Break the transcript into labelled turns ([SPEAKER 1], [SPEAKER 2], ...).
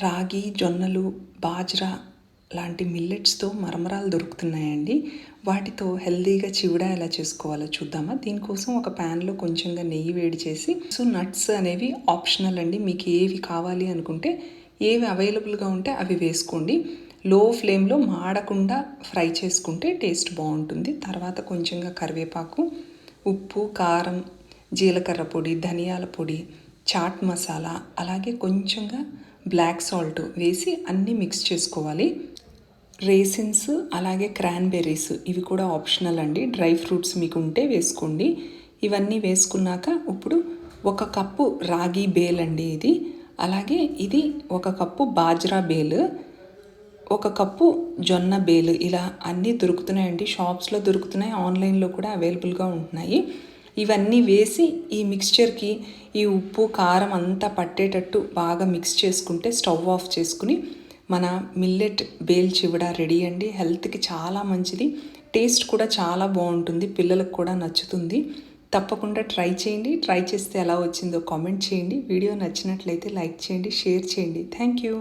[SPEAKER 1] రాగి, జొన్నలు, బాజ్రా లాంటి మిల్లెట్స్తో మరమరాలు దొరుకుతున్నాయండి. వాటితో హెల్తీగా చివడ ఎలా చేసుకోవాలో చూద్దామా? దీనికోసం ఒక ప్యాన్లో కొంచెంగా నెయ్యి వేడి చేసి, నట్స్ అనేవి ఆప్షనల్ అండి. మీకు ఏవి కావాలి అనుకుంటే, ఏవి అవైలబుల్గా ఉంటే అవి వేసుకోండి. లో ఫ్లేమ్లో మాడకుండా ఫ్రై చేసుకుంటే టేస్ట్ బాగుంటుంది. తర్వాత కొంచెంగా కరివేపాకు, ఉప్పు, కారం, జీలకర్ర పొడి, ధనియాల పొడి, చాట్ మసాలా, అలాగే కొంచెంగా బ్లాక్ సాల్ట్ వేసి అన్నీ మిక్స్ చేసుకోవాలి. రేసిన్స్ అలాగే క్రాన్బెర్రీస్ ఇవి కూడా ఆప్షనల్ అండి. డ్రై ఫ్రూట్స్ మీకు ఉంటే వేసుకోండి. ఇవన్నీ వేసుకున్నాక ఇప్పుడు 1 కప్పు రాగి బేల్ అండి ఇది. అలాగే ఇది 1 కప్పు బాజ్రా బేల్, 1 కప్పు జొన్న బేలు. ఇలా అన్నీ దొరుకుతున్నాయండి. షాప్స్లో దొరుకుతున్నాయి, ఆన్లైన్లో కూడా అవైలబుల్గా ఉంటున్నాయి. ఇవన్నీ వేసి ఈ మిక్స్చర్కి ఈ ఉప్పు, కారం అంతా పట్టేటట్టు బాగా మిక్స్ చేసుకుంటే స్టవ్ ఆఫ్ చేసుకుని మన మిల్లెట్ బేల్ చివడ రెడీ అండి. హెల్త్కి చాలా మంచిది, టేస్ట్ కూడా చాలా బాగుంటుంది, పిల్లలకు కూడా నచ్చుతుంది. తప్పకుండా ట్రై చేయండి. ట్రై చేస్తే ఎలా వచ్చిందో కామెంట్ చేయండి. వీడియో నచ్చినట్లయితే లైక్ చేయండి, షేర్ చేయండి. Thank you.